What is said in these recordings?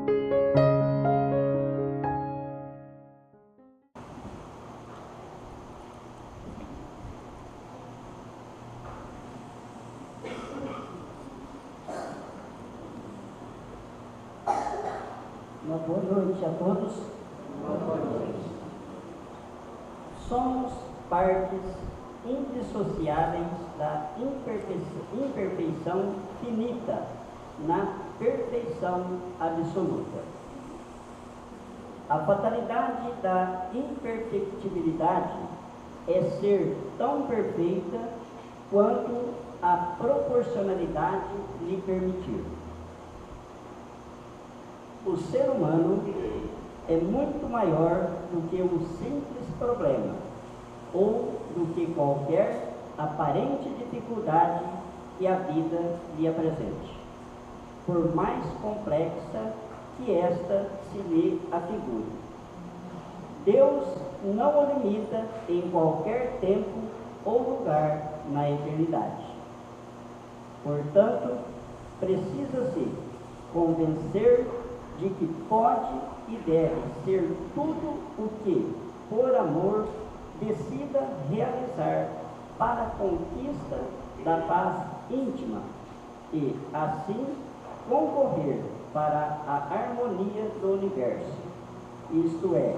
Uma boa noite a todos. Boa noite. Somos partes indissociáveis da imperfeição finita na perfeição absoluta. A fatalidade da imperfectibilidade é ser tão perfeita quanto a proporcionalidade lhe permitir. O ser humano é muito maior do que um simples problema ou do que qualquer aparente dificuldade que a vida lhe apresente, por mais complexa que esta se lhe afigure. Deus não o limita em qualquer tempo ou lugar na eternidade. Portanto, precisa-se convencer de que pode e deve ser tudo o que, por amor, decida realizar para a conquista da paz íntima e, assim, concorrer para a harmonia do universo, isto é,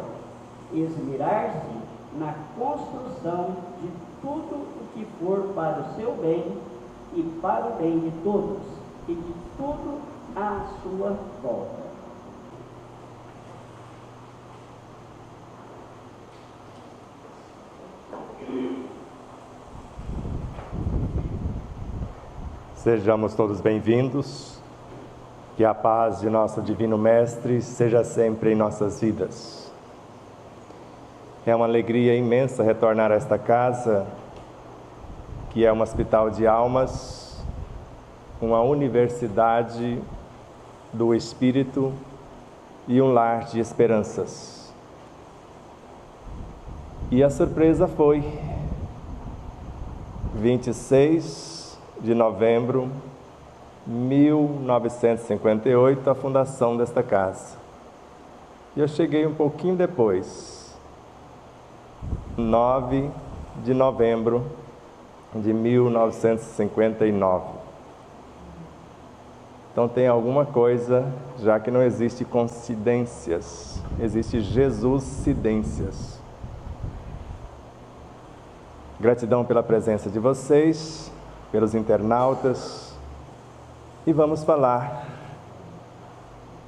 esmerar-se na construção de tudo o que for para o seu bem e para o bem de todos e de tudo à sua volta. Sejamos todos bem-vindos, que a paz de nosso Divino Mestre seja sempre em nossas vidas. É uma alegria imensa retornar a esta casa, que é um hospital de almas, uma universidade do Espírito e um lar de esperanças. E a surpresa foi 26 de novembro de 1958, a fundação desta casa. E eu cheguei um pouquinho depois, 9 de novembro de 1959. Então tem alguma coisa, já que não existe coincidências, existe Jesuscidências. Gratidão pela presença de vocês, pelos internautas, e vamos falar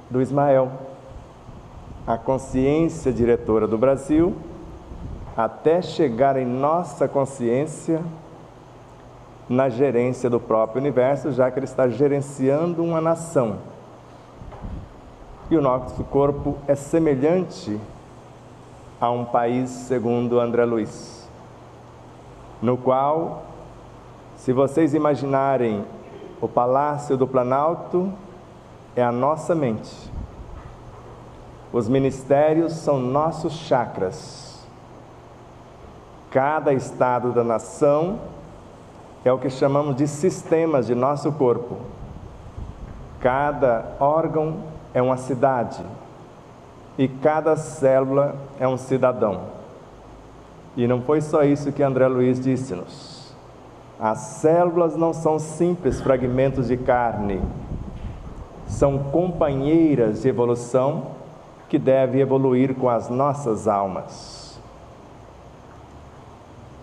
do Ismael, a consciência diretora do Brasil, até chegar em nossa consciência na gerência do próprio universo, já que ele está gerenciando uma nação. E o nosso corpo é semelhante a um país, segundo André Luiz, no qual, se vocês imaginarem o Palácio do Planalto, é a nossa mente. Os ministérios são nossos chakras. Cada estado da nação é o que chamamos de sistemas de nosso corpo. Cada órgão é uma cidade e cada célula é um cidadão. E não foi só isso que André Luiz disse-nos. As células não são simples fragmentos de carne, são companheiras de evolução que devem evoluir com as nossas almas.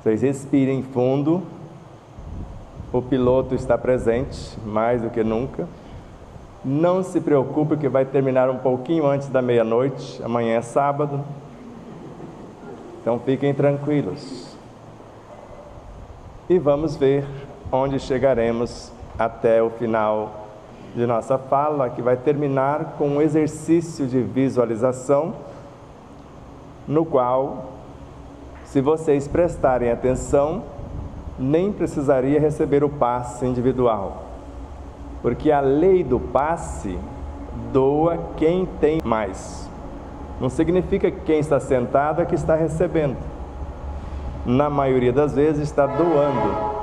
Vocês respirem fundo, o piloto está presente, mais do que nunca. Não se preocupe que vai terminar um pouquinho antes da meia-noite, amanhã é sábado, então fiquem tranquilos. E vamos ver onde chegaremos até o final de nossa fala, que vai terminar com um exercício de visualização, no qual, se vocês prestarem atenção, nem precisaria receber o passe individual, porque a lei do passe doa quem tem mais. Não significa que quem está sentado é que está recebendo. Na maioria das vezes está doando.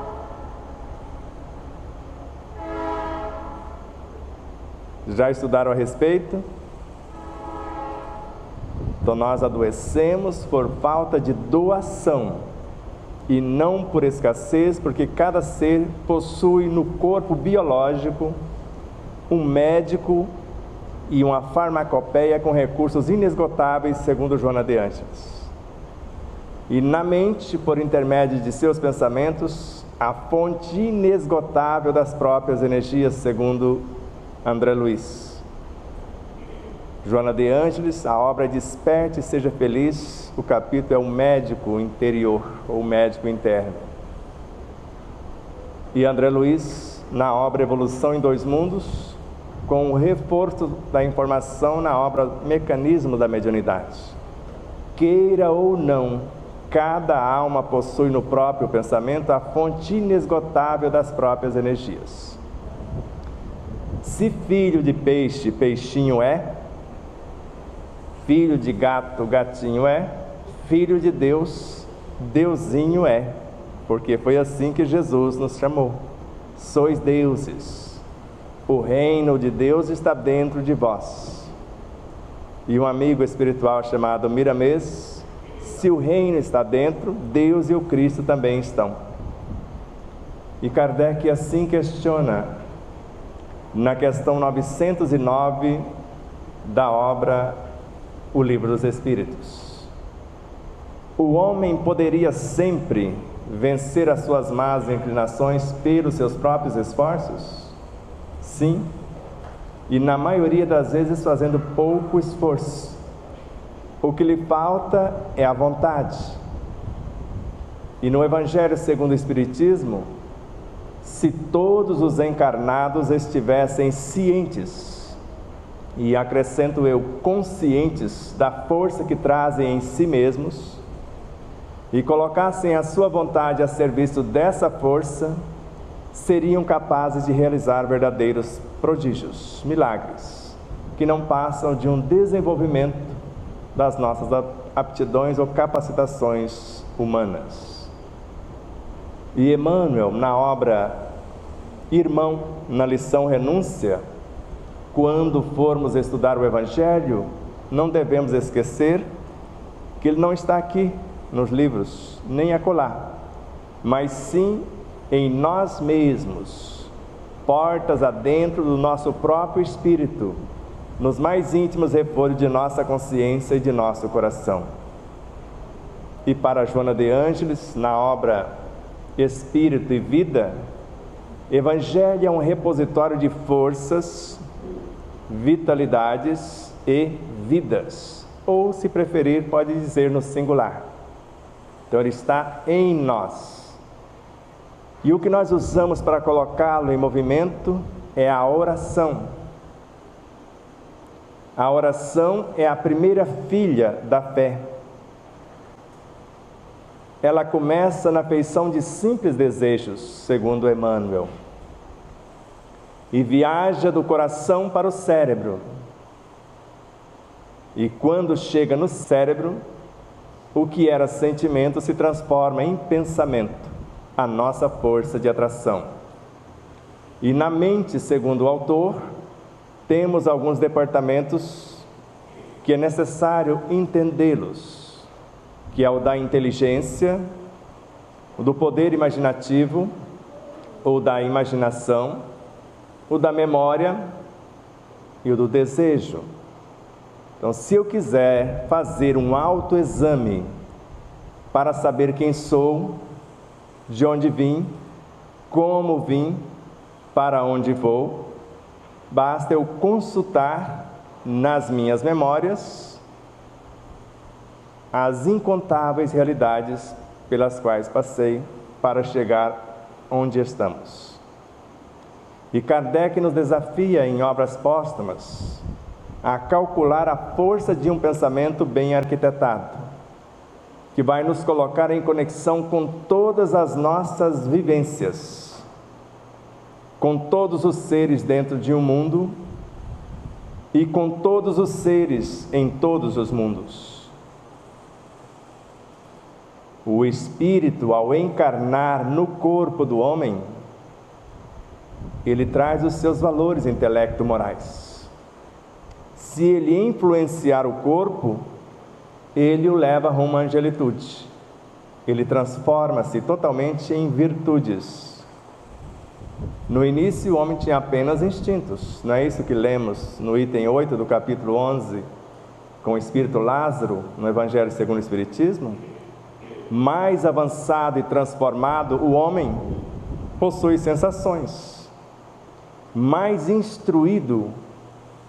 Já estudaram a respeito? Então nós adoecemos por falta de doação e não por escassez, porque cada ser possui no corpo biológico um médico e uma farmacopeia com recursos inesgotáveis, segundo Joana de Ângeles. E na mente, por intermédio de seus pensamentos, a fonte inesgotável das próprias energias, segundo André Luiz. Joana de Ângeles, a obra Desperte e Seja Feliz, o capítulo é o médico interior, ou médico interno. E André Luiz, na obra Evolução em Dois Mundos, com o reforço da informação na obra Mecanismo da Mediunidade. Queira ou não, cada alma possui no próprio pensamento a fonte inesgotável das próprias energias. Se filho de peixe, peixinho é; filho de gato, gatinho é; filho de Deus, Deusinho é. Porque foi assim que Jesus nos chamou. Sois deuses. O reino de Deus está dentro de vós. E um amigo espiritual chamado Miramês: se o reino está dentro, Deus e o Cristo também estão. E Kardec assim questiona, na questão 909 da obra O Livro dos Espíritos: o homem poderia sempre vencer as suas más inclinações pelos seus próprios esforços? Sim, e na maioria das vezes fazendo pouco esforço. O que lhe falta é a vontade. E no Evangelho segundo o Espiritismo, se todos os encarnados estivessem cientes, e acrescento eu, conscientes da força que trazem em si mesmos, e colocassem a sua vontade a serviço dessa força, seriam capazes de realizar verdadeiros prodígios, milagres, que não passam de um desenvolvimento das nossas aptidões ou capacitações humanas. E Emmanuel, na obra Irmão, na lição Renúncia, quando formos estudar o Evangelho, não devemos esquecer que ele não está aqui nos livros, nem acolá, mas sim em nós mesmos, portas adentro do nosso próprio espírito, nos mais íntimos refolhos de nossa consciência e de nosso coração. E para Joana de Ângeles, na obra Espírito e Vida, Evangelho é um repositório de forças, vitalidades e vidas, ou, se preferir, pode dizer no singular. Então ele está em nós. E o que nós usamos para colocá-lo em movimento é a oração. A oração é a primeira filha da fé. Ela começa na feição de simples desejos, segundo Emmanuel, e viaja do coração para o cérebro. E quando chega no cérebro, o que era sentimento se transforma em pensamento, a nossa força de atração. E na mente, segundo o autor, temos alguns departamentos que é necessário entendê-los, que é o da inteligência, o do poder imaginativo, ou da imaginação, o da memória e o do desejo. Então, se eu quiser fazer um autoexame para saber quem sou, de onde vim, como vim, para onde vou, basta eu consultar nas minhas memórias as incontáveis realidades pelas quais passei para chegar onde estamos. E Kardec nos desafia em obras póstumas a calcular a força de um pensamento bem arquitetado, que vai nos colocar em conexão com todas as nossas vivências, com todos os seres dentro de um mundo e com todos os seres em todos os mundos. O espírito, ao encarnar no corpo do homem, ele traz os seus valores intelecto-morais. Se ele influenciar o corpo, ele o leva rumo à angelitude. Ele transforma-se totalmente em virtudes. No início, o homem tinha apenas instintos. Não é isso que lemos no item 8 do capítulo 11, com o espírito Lázaro, no Evangelho segundo o Espiritismo? Mais avançado e transformado, o homem possui sensações. Mais instruído,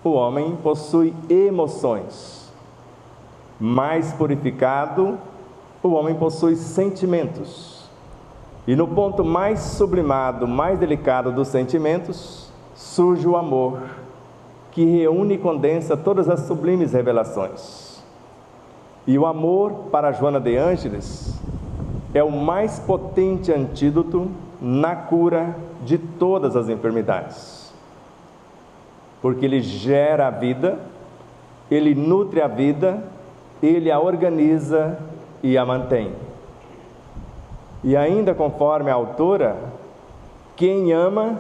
o homem possui emoções. Mais purificado, o homem possui sentimentos. E no ponto mais sublimado, mais delicado dos sentimentos, surge o amor, que reúne e condensa todas as sublimes revelações. E o amor, para Joana de Ângeles, é o mais potente antídoto na cura de todas as enfermidades. Porque ele gera a vida, ele nutre a vida, ele a organiza e a mantém. E ainda conforme a autora, quem ama,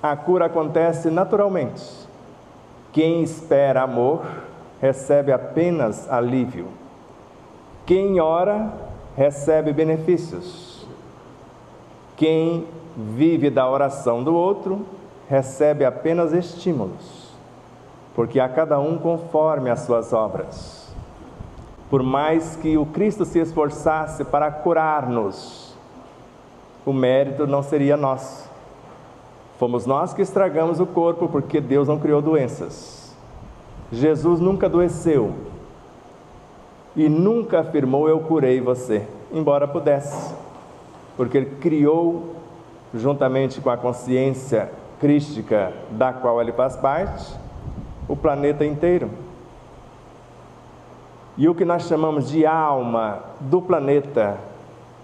a cura acontece naturalmente. Quem espera amor, recebe apenas alívio. Quem ora, recebe benefícios. Quem vive da oração do outro, recebe apenas estímulos, porque a cada um conforme as suas obras. Por mais que o Cristo se esforçasse para curar-nos, o mérito não seria nosso. Fomos nós que estragamos o corpo, porque Deus não criou doenças. Jesus nunca adoeceu e nunca afirmou: eu curei você, embora pudesse, porque Ele criou, juntamente com a consciência crística da qual Ele faz parte, o planeta inteiro. E o que nós chamamos de alma do planeta,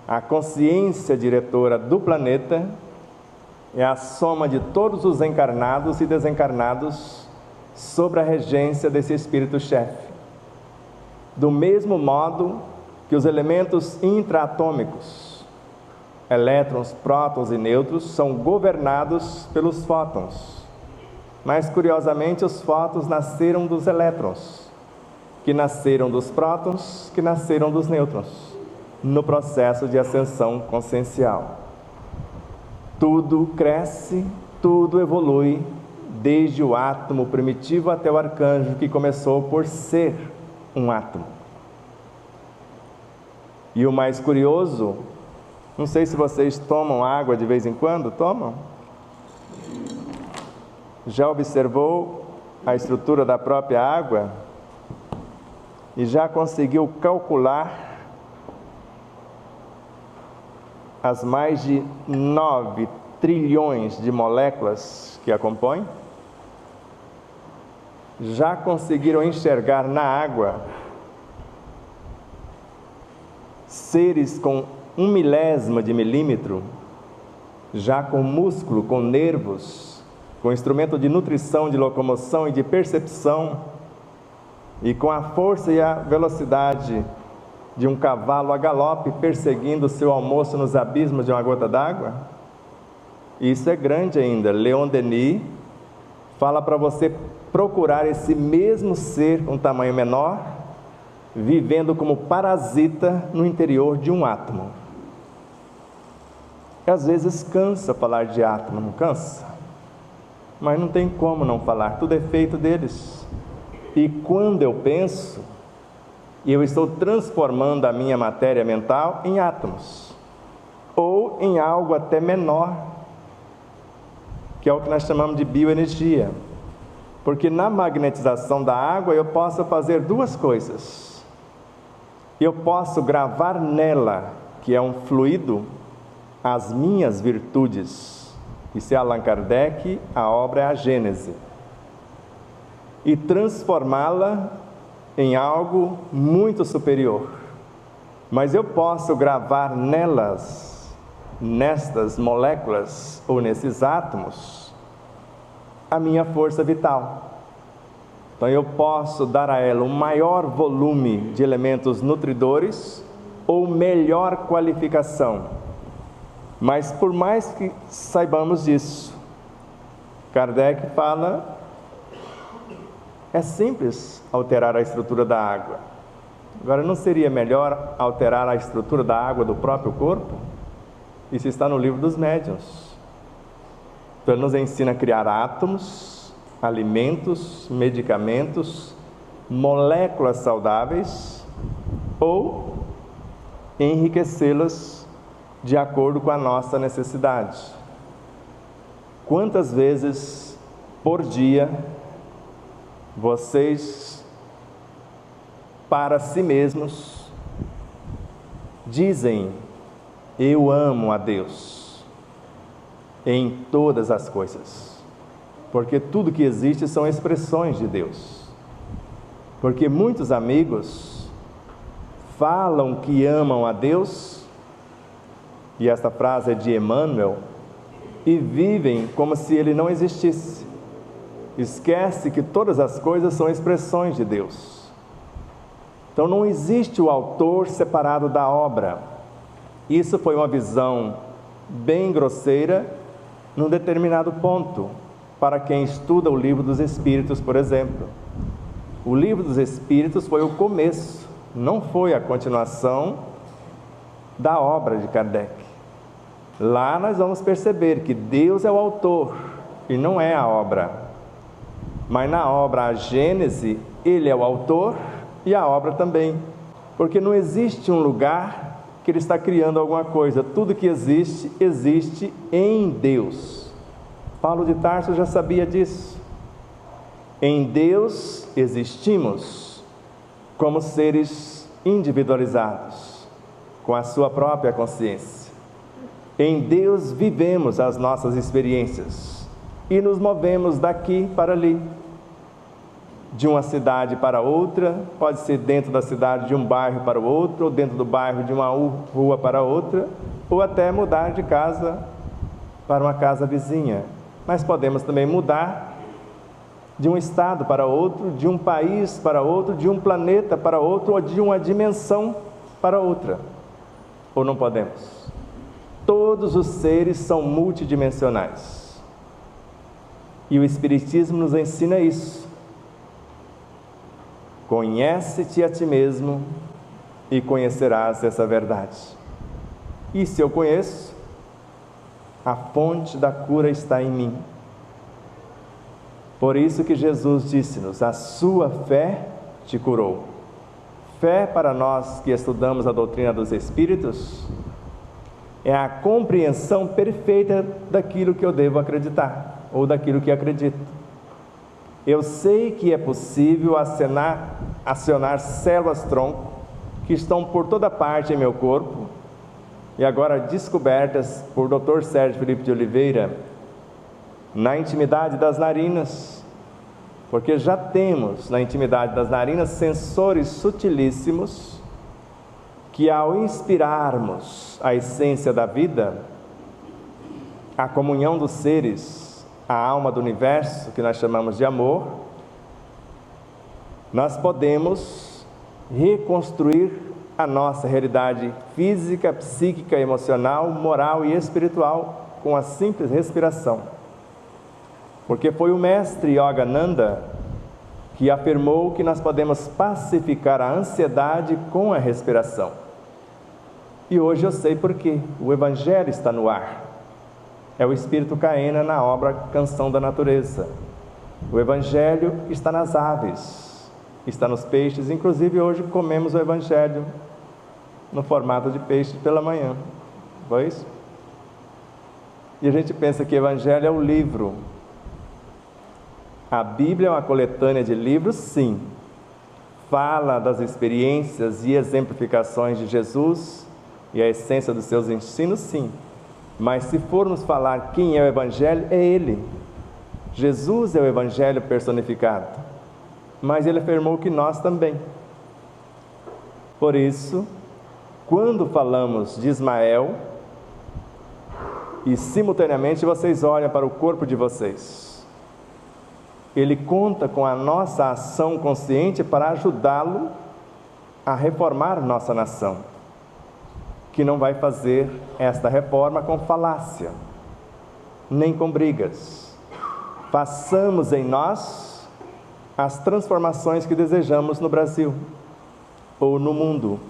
a consciência diretora do planeta, é a soma de todos os encarnados e desencarnados sobre a regência desse espírito-chefe. Do mesmo modo que os elementos intraatômicos, elétrons, prótons e nêutrons, são governados pelos fótons. Mas, curiosamente, os fótons nasceram dos elétrons, que nasceram dos prótons, que nasceram dos nêutrons, no processo de ascensão consciencial. Tudo cresce, tudo evolui, desde o átomo primitivo até o arcanjo, que começou por ser um átomo. E o mais curioso, não sei se vocês tomam água de vez em quando, tomam? Já observou a estrutura da própria água? E já conseguiu calcular as mais de 9 trilhões de moléculas que a compõem? Já conseguiram enxergar na água seres com 1/1000 de milímetro, já com músculo, com nervos, com instrumento de nutrição, de locomoção e de percepção, e com a força e a velocidade de um cavalo a galope perseguindo o seu almoço nos abismos de uma gota d'água? Isso é grande ainda. Leon Denis fala para você procurar esse mesmo ser com tamanho menor, vivendo como parasita no interior de um átomo. E às vezes cansa falar de átomo, não cansa? Mas não tem como não falar, tudo é feito deles. E quando eu penso, eu estou transformando a minha matéria mental em átomos, ou em algo até menor, que é o que nós chamamos de bioenergia. Porque na magnetização da água eu posso fazer duas coisas. Eu posso gravar nela, que é um fluido, as minhas virtudes. Isso é Allan Kardec, a obra é a Gênese. E transformá-la em algo muito superior. Mas eu posso gravar nelas, nestas moléculas ou nesses átomos, a minha força vital. Então eu posso dar a ela um maior volume de elementos nutridores ou melhor qualificação. Mas por mais que saibamos disso, Kardec fala: é simples alterar a estrutura da água. Agora, não seria melhor alterar a estrutura da água do próprio corpo? Isso está no livro dos médiuns. Então, ele nos ensina a criar átomos, alimentos, medicamentos, moléculas saudáveis ou enriquecê-las de acordo com a nossa necessidade. Quantas vezes por dia vocês, para si mesmos, dizem: eu amo a Deus em todas as coisas? Porque tudo que existe são expressões de Deus. Porque muitos amigos falam que amam a Deus, e esta frase é de Emmanuel, e vivem como se Ele não existisse. Esquece que todas as coisas são expressões de Deus. Então não existe o autor separado da obra. Isso foi uma visão bem grosseira num determinado ponto, para quem estuda o Livro dos Espíritos, por exemplo. O Livro dos Espíritos foi o começo, não foi a continuação da obra de Kardec. Lá nós vamos perceber que Deus é o autor e não é a obra. Mas na obra A Gênese, Ele é o autor e a obra também. Porque não existe um lugar que Ele está criando alguma coisa. Tudo que existe, existe em Deus. Paulo de Tarso já sabia disso. Em Deus existimos como seres individualizados, com a sua própria consciência. Em Deus vivemos as nossas experiências e nos movemos daqui para ali, de uma cidade para outra, pode ser dentro da cidade de um bairro para o outro, ou dentro do bairro de uma rua para outra, ou até mudar de casa para uma casa vizinha. Mas podemos também mudar de um estado para outro, de um país para outro, de um planeta para outro, ou de uma dimensão para outra. Ou não podemos? Todos os seres são multidimensionais. E o Espiritismo nos ensina isso. Conhece-te a ti mesmo e conhecerás essa verdade. E se eu conheço, a fonte da cura está em mim. Por isso que Jesus disse-nos: a sua fé te curou. Fé, para nós que estudamos a doutrina dos Espíritos, é a compreensão perfeita daquilo que eu devo acreditar, ou daquilo que acredito. Eu sei que é possível acionar células-tronco que estão por toda parte em meu corpo, e agora descobertas por Dr. Sérgio Felipe de Oliveira, na intimidade das narinas, porque já temos na intimidade das narinas sensores sutilíssimos que, ao inspirarmos a essência da vida, a comunhão dos seres, a alma do universo, que nós chamamos de amor, nós podemos reconstruir a nossa realidade física, psíquica, emocional, moral e espiritual com a simples respiração. Porque foi o mestre Yogananda que afirmou que nós podemos pacificar a ansiedade com a respiração. E hoje eu sei por quê. O Evangelho está no ar. É o Espírito Caena na obra Canção da Natureza. O Evangelho está nas aves, está nos peixes. Inclusive hoje comemos o Evangelho no formato de peixe pela manhã. Foi isso? E a gente pensa que o Evangelho é o livro. A Bíblia é uma coletânea de livros, sim. Fala das experiências e exemplificações de Jesus e a essência dos seus ensinos, sim. Mas se formos falar quem é o Evangelho, é Ele. Jesus é o Evangelho personificado. Mas Ele afirmou que nós também. Por isso, quando falamos de Ismael, e simultaneamente vocês olham para o corpo de vocês, ele conta com a nossa ação consciente para ajudá-lo a reformar nossa nação, que não vai fazer esta reforma com falácia, nem com brigas. Façamos em nós as transformações que desejamos no Brasil. ou no mundo.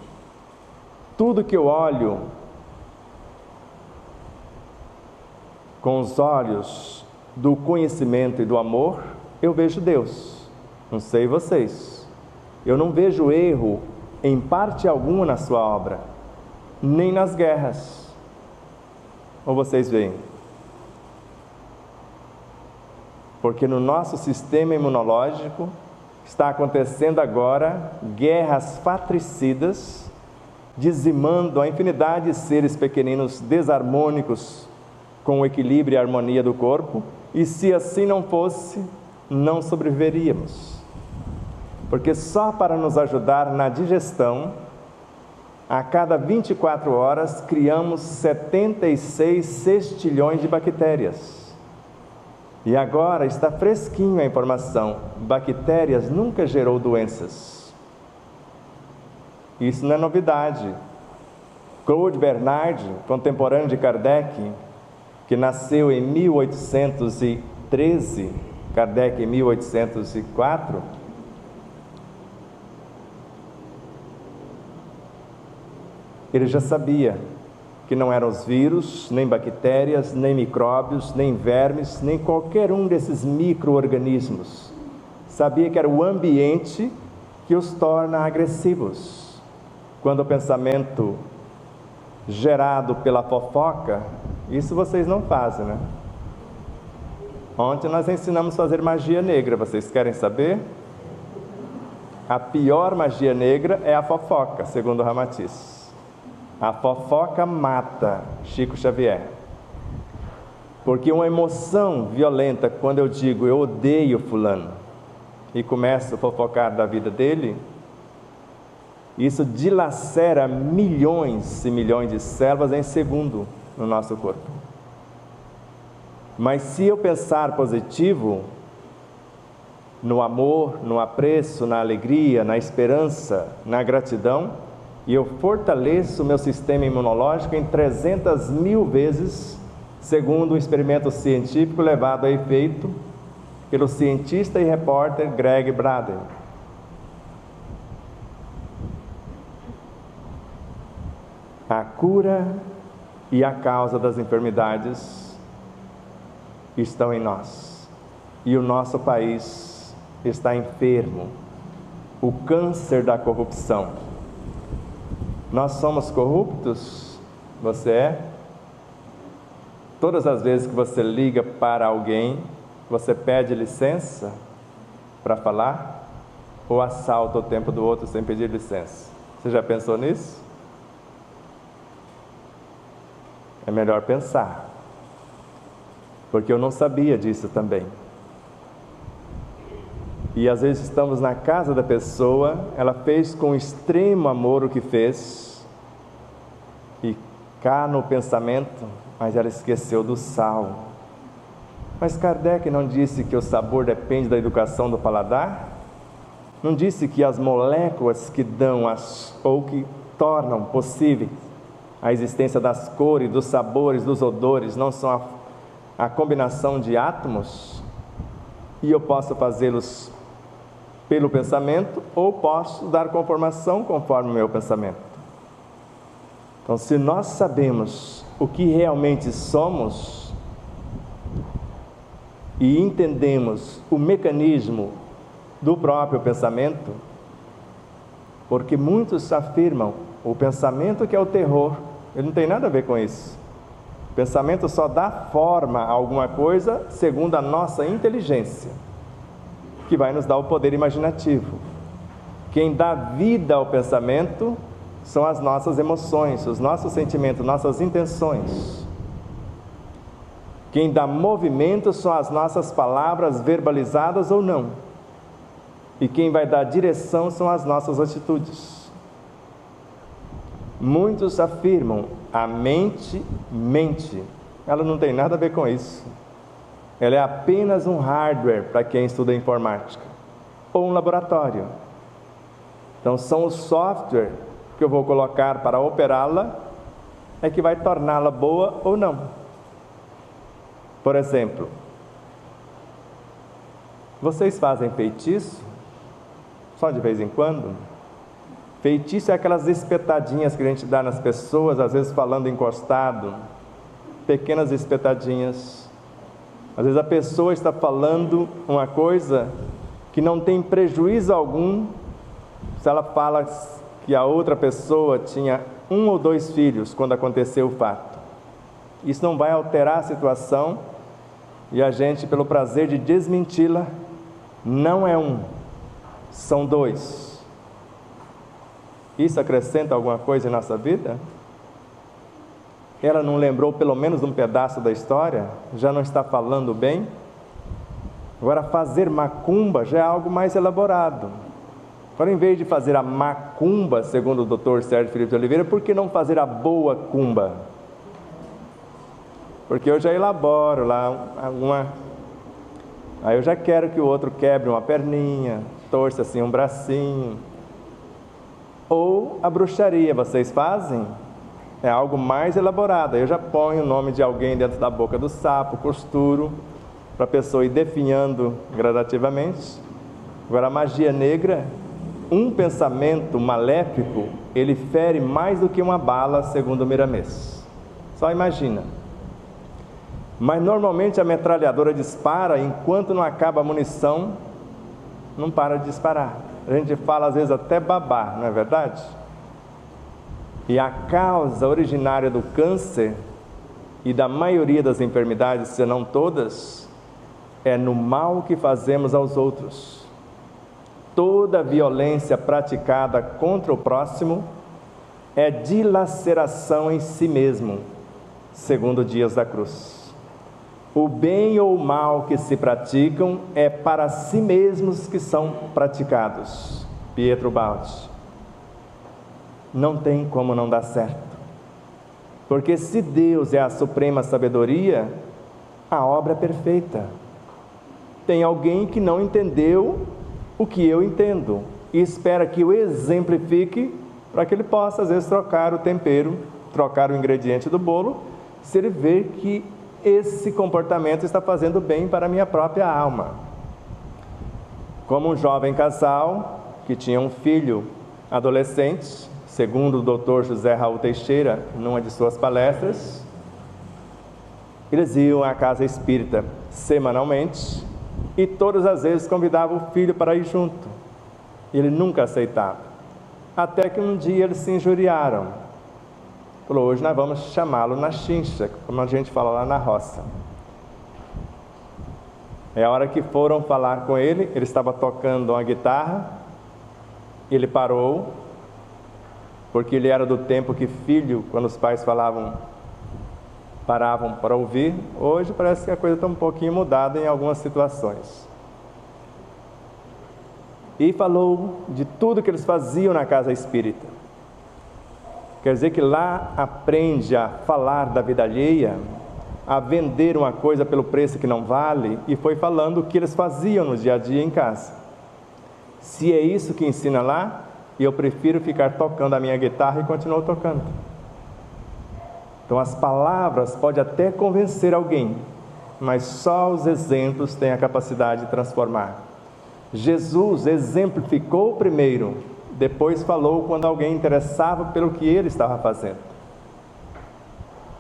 Tudo que eu olho com os olhos do conhecimento e do amor, eu vejo Deus. Não sei vocês. Eu não vejo erro em parte alguma na sua obra, nem nas guerras. Ou vocês veem? Porque no nosso sistema imunológico está acontecendo agora guerras fratricidas, dizimando a infinidade de seres pequeninos desarmônicos com o equilíbrio e a harmonia do corpo, e se assim não fosse, não sobreviveríamos. Porque só para nos ajudar na digestão, a cada 24 horas criamos 76 sextilhões de bactérias. E agora está fresquinho a informação: bactérias nunca gerou doenças. Isso não é novidade. Claude Bernard, contemporâneo de Kardec, que nasceu em 1813, Kardec em 1804, ele já sabia que não eram os vírus, nem bactérias, nem micróbios, nem vermes, nem qualquer um desses micro-organismos. Sabia que era o ambiente que os torna agressivos. Quando o pensamento gerado pela fofoca, isso vocês não fazem, né? Ontem nós ensinamos a fazer magia negra, vocês querem saber? A pior magia negra é a fofoca, segundo Ramatiz. A fofoca mata, Chico Xavier. Porque uma emoção violenta, quando eu digo eu odeio fulano e começo a fofocar da vida dele, isso dilacera milhões e milhões de células em segundo no nosso corpo. Mas se eu pensar positivo, no amor, no apreço, na alegria, na esperança, na gratidão, e eu fortaleço o meu sistema imunológico em 300.000 vezes, segundo um experimento científico levado a efeito pelo cientista e repórter Greg Braden. A cura e a causa das enfermidades estão em nós. E o nosso país está enfermo. O câncer da corrupção. Nós somos corruptos? Você é? Todas as vezes que você liga para alguém, você pede licença para falar? Ou assalta o tempo do outro sem pedir licença? Você já pensou nisso? É melhor pensar. Porque eu não sabia disso também. E às vezes estamos na casa da pessoa, ela fez com extremo amor o que fez, e cá no pensamento, mas ela esqueceu do sal. Mas Kardec não disse que o sabor depende da educação do paladar? Não disse que as moléculas que dão ou que tornam possível a existência das cores, dos sabores, dos odores, não são a combinação de átomos? E eu posso fazê-los pelo pensamento, ou posso dar conformação conforme o meu pensamento. Então, se nós sabemos o que realmente somos e entendemos o mecanismo do próprio pensamento, porque muitos afirmam o pensamento que é o terror, ele não tem nada a ver com isso. O pensamento só dá forma a alguma coisa segundo a nossa inteligência, que vai nos dar o poder imaginativo. Quem dá vida ao pensamento são as nossas emoções, os nossos sentimentos, nossas intenções. Quem dá movimento são as nossas palavras, verbalizadas ou não. E quem vai dar direção são as nossas atitudes. Muitos afirmam, a mente mente. Ela não tem nada a ver com isso. Ela é apenas um hardware para quem estuda informática, ou um laboratório. Então são os software que eu vou colocar para operá-la, é que vai torná-la boa ou não. Por exemplo, vocês fazem feitiço? Só de vez em quando? Feitiço é aquelas espetadinhas que a gente dá nas pessoas, às vezes falando encostado, pequenas espetadinhas. Às vezes a pessoa está falando uma coisa que não tem prejuízo algum, se ela fala que a outra pessoa tinha 1 ou 2 filhos quando aconteceu o fato. Isso não vai alterar a situação e a gente, pelo prazer de desmenti-la, não é 1, são 2. Isso acrescenta alguma coisa em nossa vida? Ela não lembrou pelo menos um pedaço da história? Já não está falando bem? Agora, fazer macumba já é algo mais elaborado. Agora, em vez de fazer a macumba, segundo o Dr. Sérgio Felipe de Oliveira, por que não fazer a boa cumba? Porque eu já elaboro lá alguma... Aí eu já quero que o outro quebre uma perninha, torça assim um bracinho. Ou a bruxaria, vocês fazem? É algo mais elaborado. Eu já ponho o nome de alguém dentro da boca do sapo, costuro, para a pessoa ir definhando gradativamente. Agora, a magia negra, um pensamento maléfico, ele fere mais do que uma bala, segundo Miramês. Só imagina. Mas normalmente a metralhadora dispara, enquanto não acaba a munição, não para de disparar. A gente fala às vezes até babar, não é verdade? E a causa originária do câncer e da maioria das enfermidades, se não todas, é no mal que fazemos aos outros. Toda violência praticada contra o próximo é dilaceração em si mesmo, segundo Dias da Cruz. O bem ou o mal que se praticam é para si mesmos que são praticados. Pietro Baldi. Não tem como não dar certo. Porque se Deus é a suprema sabedoria, a obra é perfeita. Tem alguém que não entendeu o que eu entendo e espera que eu exemplifique para que ele possa, às vezes, trocar o tempero, trocar o ingrediente do bolo, se ele ver que esse comportamento está fazendo bem para a minha própria alma. Como um jovem casal que tinha um filho adolescente, segundo o Dr. José Raul Teixeira, numa de suas palestras, eles iam à casa espírita semanalmente e todas as vezes convidavam o filho para ir junto. Ele nunca aceitava. Até que um dia eles se injuriaram. Falou, hoje nós vamos chamá-lo na chincha, como a gente fala lá na roça. É a hora que foram falar com ele, ele estava tocando uma guitarra, ele parou, porque ele era do tempo que filho, quando os pais falavam, paravam para ouvir. Hoje parece que a coisa está um pouquinho mudada em algumas situações. E falou de tudo que eles faziam na casa espírita. Quer dizer que lá aprende a falar da vida alheia, a vender uma coisa pelo preço que não vale, e foi falando o que eles faziam no dia a dia em casa. Se é isso que ensina lá, eu prefiro ficar tocando a minha guitarra e continuo tocando. Então as palavras podem até convencer alguém, mas só os exemplos têm a capacidade de transformar. Jesus exemplificou primeiro, depois falou quando alguém interessava pelo que ele estava fazendo.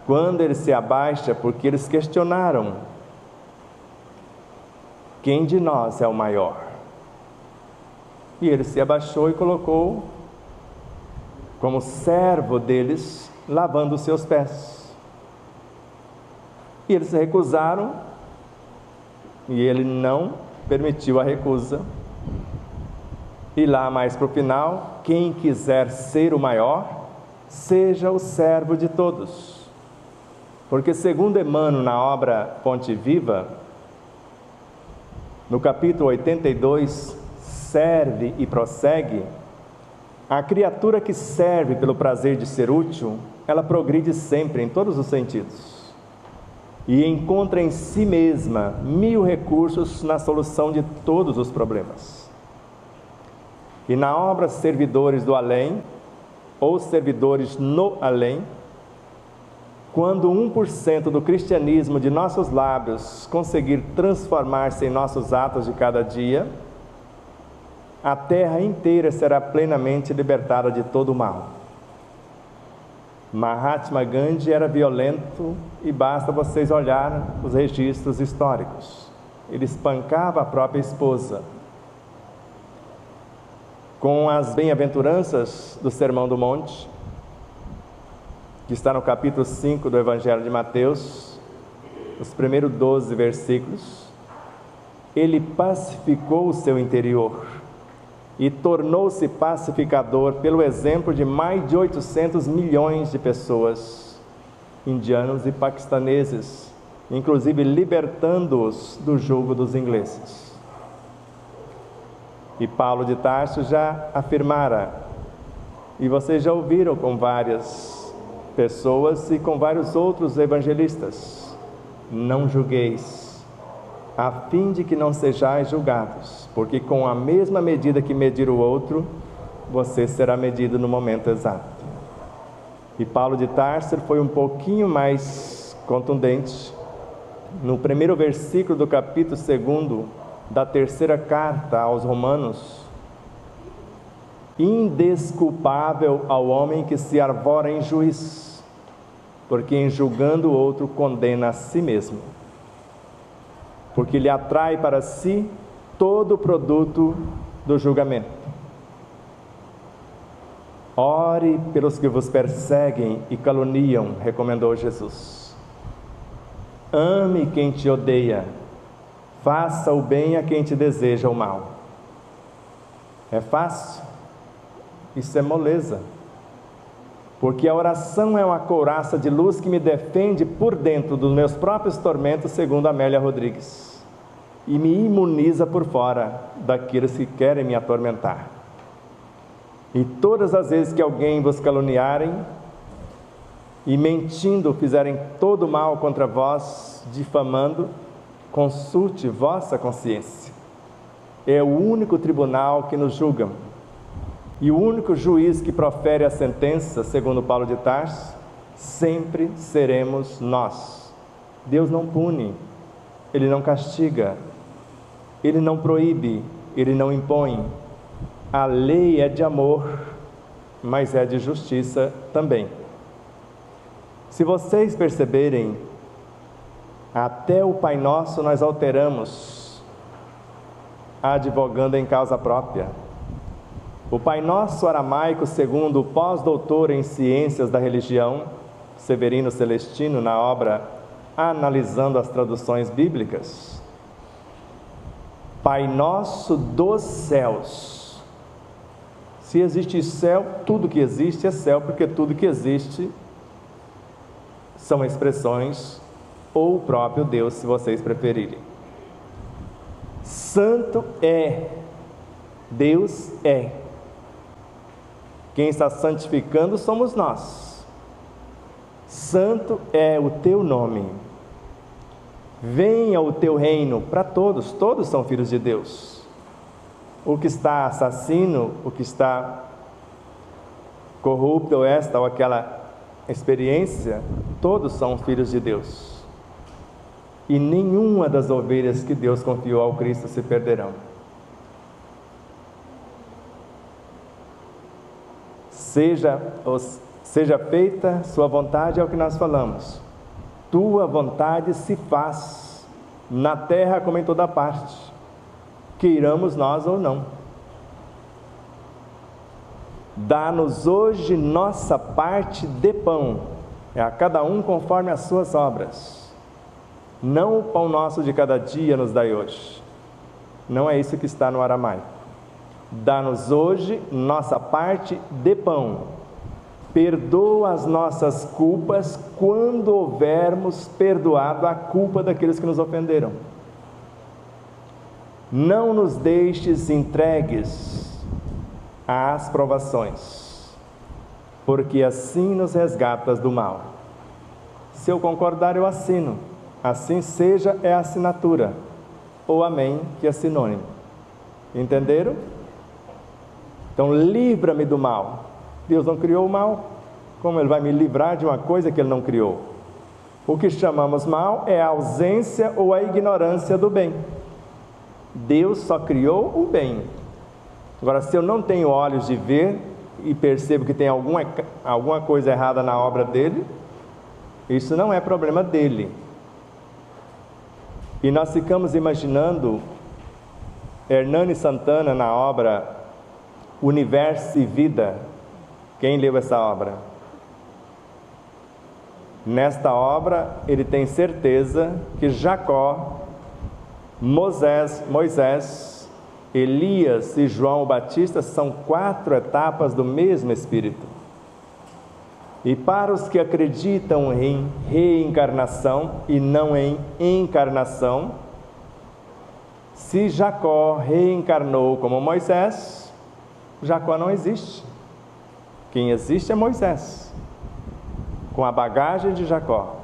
Quando ele se abaixa, porque eles questionaram: quem de nós é o maior? E ele se abaixou e colocou como servo deles, lavando os seus pés. E eles se recusaram, e ele não permitiu a recusa. E lá mais para o final, quem quiser ser o maior, seja o servo de todos. Porque segundo Emmanuel, na obra Fonte Viva, no capítulo 82, serve e prossegue, a criatura que serve pelo prazer de ser útil, ela progride sempre em todos os sentidos. E encontra em si mesma 1000 recursos na solução de todos os problemas. E na obra Servidores do Além, ou Servidores no Além, quando 1% do cristianismo de nossos lábios conseguir transformar-se em nossos atos de cada dia, a terra inteira será plenamente libertada de todo o mal. Mahatma Gandhi era violento e basta vocês olharem os registros históricos. Ele espancava a própria esposa. Com as bem-aventuranças do Sermão do Monte, que está no capítulo 5 do Evangelho de Mateus, os primeiros 12 versículos, ele pacificou o seu interior e tornou-se pacificador pelo exemplo de mais de 800 milhões de pessoas, indianos e paquistaneses, inclusive libertando-os do jugo dos ingleses. E Paulo de Tarso já afirmara, e vocês já ouviram com várias pessoas e com vários outros evangelistas: não julgueis, a fim de que não sejais julgados, porque com a mesma medida que medir o outro, você será medido no momento exato. E Paulo de Tarso foi um pouquinho mais contundente. No primeiro versículo do capítulo 2 da terceira carta aos Romanos: indesculpável ao homem que se arvora em juiz, porque em julgando o outro condena a si mesmo, porque lhe atrai para si todo o produto do julgamento. Ore pelos que vos perseguem e caluniam, recomendou Jesus. Ame quem te odeia, faça o bem a quem te deseja o mal. É fácil? Isso é moleza. Porque a oração é uma couraça de luz que me defende por dentro dos meus próprios tormentos, segundo Amélia Rodrigues, e me imuniza por fora daqueles que querem me atormentar. E todas as vezes que alguém vos caluniarem e mentindo fizerem todo mal contra vós, difamando, consulte vossa consciência. É o único tribunal que nos julga. E o único juiz que profere a sentença, segundo Paulo de Tarso, sempre seremos nós. Deus não pune, Ele não castiga, Ele não proíbe, Ele não impõe. A lei é de amor, mas é de justiça também. Se vocês perceberem, até o Pai Nosso nós alteramos, advogando em causa própria. O Pai Nosso aramaico, segundo o pós-doutor em ciências da religião, Severino Celestino, na obra Analisando as Traduções Bíblicas: Pai Nosso dos céus. Se existe céu, tudo que existe é céu, porque tudo que existe são expressões, ou o próprio Deus, se vocês preferirem. Santo é, Deus é. Quem está santificando somos nós. Santo é o teu nome. Venha o teu reino para todos, todos são filhos de Deus. O que está assassino, o que está corrupto, ou esta ou aquela experiência, todos são filhos de Deus. E nenhuma das ovelhas que Deus confiou ao Cristo se perderão. Seja feita sua vontade, é o que nós falamos. Tua vontade se faz, na terra como em toda parte, queiramos nós ou não. Dá-nos hoje nossa parte de pão, é a cada um conforme as suas obras. Não o pão nosso de cada dia nos dai hoje. Não é isso que está no aramaico. Dá-nos hoje nossa parte de pão. Perdoa as nossas culpas quando houvermos perdoado a culpa daqueles que nos ofenderam. Não nos deixes entregues às provações, porque assim nos resgatas do mal. Se eu concordar, eu assino. Assim seja, é a assinatura. Ou amém, que é sinônimo. Entenderam? Então, livra-me do mal. Deus não criou o mal. Como Ele vai me livrar de uma coisa que Ele não criou? O que chamamos mal é a ausência ou a ignorância do bem. Deus só criou o bem. Agora, se eu não tenho olhos de ver e percebo que tem alguma coisa errada na obra dele, isso não é problema dele. E nós ficamos imaginando Hernani Santana na obra Universo e Vida. Quem leu essa obra? Nesta obra, ele tem certeza que Jacó, Moisés, Elias e João Batista são 4 etapas do mesmo Espírito. E para os que acreditam em reencarnação e não em encarnação, se Jacó reencarnou como Moisés, Jacó não existe. Quem existe é Moisés, com a bagagem de Jacó.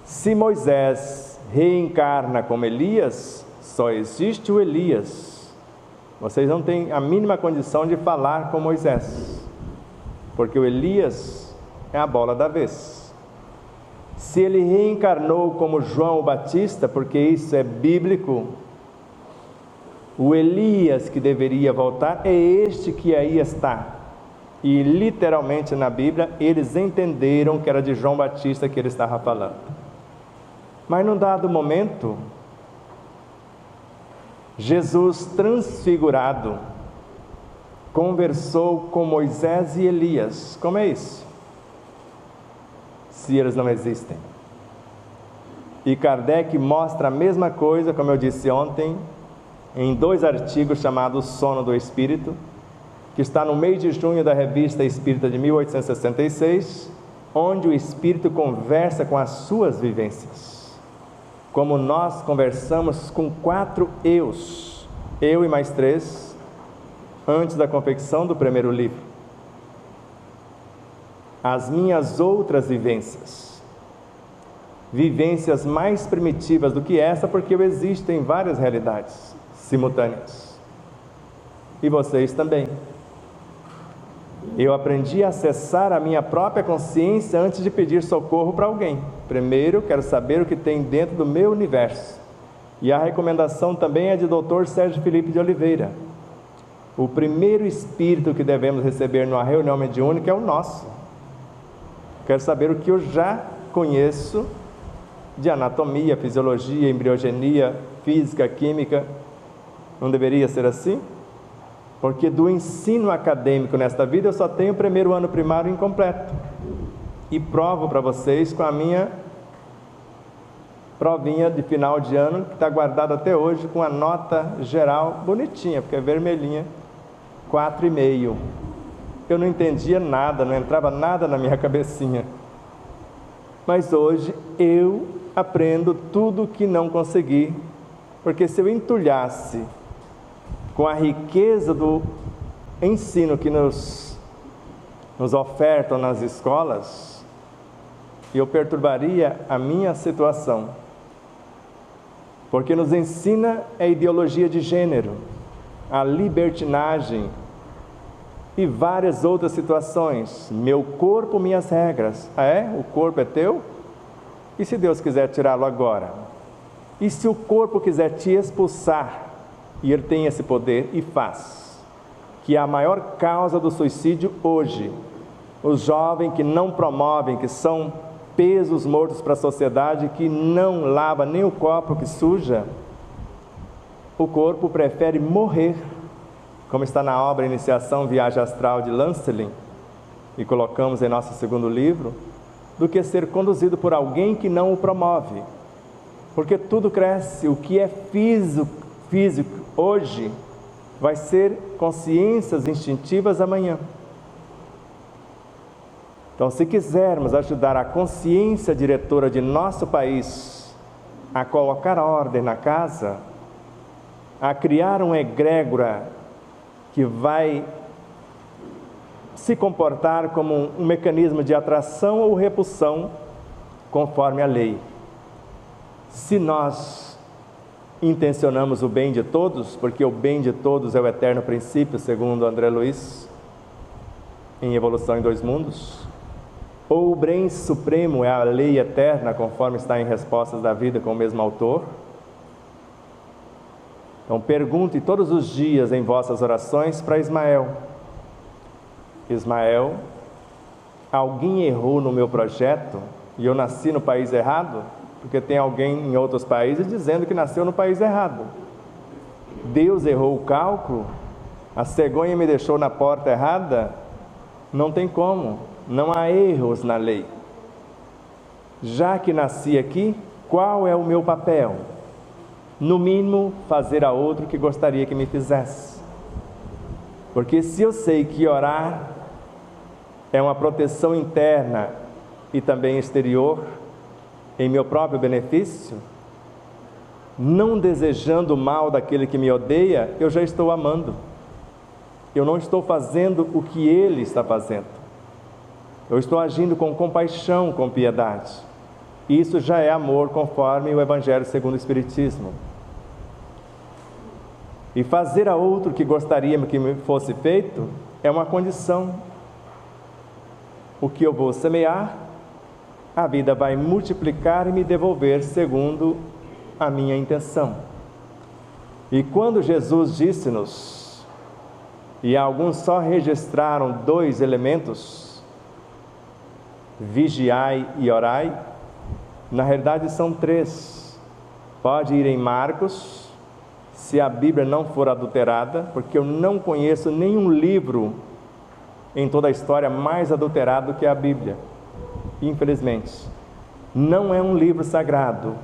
Se Moisés reencarna como Elias, só existe o Elias. Vocês não têm a mínima condição de falar com Moisés, porque o Elias é a bola da vez. Se ele reencarnou como João Batista, porque isso é bíblico, o Elias que deveria voltar é este que aí está. E literalmente na Bíblia, eles entenderam que era de João Batista que ele estava falando. Mas num dado momento, Jesus transfigurado conversou com Moisés e Elias. Como é isso? Se eles não existem. E Kardec mostra a mesma coisa, como eu disse ontem, em 2 artigos chamados Sono do Espírito, que está no mês de junho da Revista Espírita de 1866, onde o Espírito conversa com as suas vivências. Como nós conversamos com 4 eus, eu e mais 3, antes da confecção do primeiro livro. As minhas outras vivências, vivências mais primitivas do que essa, porque eu existo em várias realidades simultâneas. E vocês também. Eu aprendi a acessar a minha própria consciência antes de pedir socorro para alguém. Primeiro, quero saber o que tem dentro do meu universo. E a recomendação também é de Dr. Sérgio Felipe de Oliveira. O primeiro espírito que devemos receber numa reunião mediúnica é o nosso. Quero saber o que eu já conheço de anatomia, fisiologia, embriogenia, física, química. Não deveria ser assim? Porque do ensino acadêmico nesta vida eu só tenho o primeiro ano primário incompleto. E provo para vocês com a minha provinha de final de ano, que está guardada até hoje, com a nota geral bonitinha, porque é vermelhinha, 4,5. Eu não entendia nada, não entrava nada na minha cabecinha. Mas hoje eu aprendo tudo que não consegui, porque se eu entulhasse com a riqueza do ensino que nos ofertam nas escolas, eu perturbaria a minha situação, porque nos ensina a ideologia de gênero, a libertinagem e várias outras situações. Meu corpo, minhas regras. Ah, é? O corpo é teu? E se Deus quiser tirá-lo agora? E se o corpo quiser te expulsar? E ele tem esse poder e faz. Que é a maior causa do suicídio hoje. Os jovens que não promovem, que são pesos mortos para a sociedade, que não lava nem o copo que suja, o corpo prefere morrer, como está na obra Iniciação Viagem Astral de Lancelin, e colocamos em nosso segundo livro, do que ser conduzido por alguém que não o promove. Porque tudo cresce, o que é físico hoje vai ser consciências instintivas amanhã. Então, se quisermos ajudar a consciência diretora de nosso país a colocar ordem na casa, a criar uma egrégora que vai se comportar como um mecanismo de atração ou repulsão, conforme a lei. Se nós intencionamos o bem de todos, porque o bem de todos é o eterno princípio, segundo André Luiz, em Evolução em Dois Mundos, ou o bem supremo é a lei eterna, conforme está em Respostas da Vida com o mesmo autor, Então pergunte todos os dias em vossas orações para Ismael: Ismael, alguém errou no meu projeto e eu nasci no país errado? Porque tem alguém em outros países dizendo que nasceu no país errado. Deus errou o cálculo? A cegonha me deixou na porta errada? Não tem como, não há erros na lei. Já que nasci aqui, qual é o meu papel? No mínimo, fazer a outro o que gostaria que me fizesse. Porque se eu sei que orar é uma proteção interna e também exterior, em meu próprio benefício, não desejando o mal daquele que me odeia, eu já estou amando. Eu não estou fazendo o que ele está fazendo. Eu estou agindo com compaixão, com piedade. Isso já é amor, conforme o Evangelho segundo o Espiritismo. E fazer a outro o que gostaria que me fosse feito é uma condição. O que eu vou semear, a vida vai multiplicar e me devolver segundo a minha intenção. E quando Jesus disse-nos, e alguns só registraram 2 elementos, vigiai e orai, na realidade são 3. Pode ir em Marcos, se a Bíblia não for adulterada, porque eu não conheço nenhum livro em toda a história mais adulterado que a Bíblia. Infelizmente, não é um livro sagrado,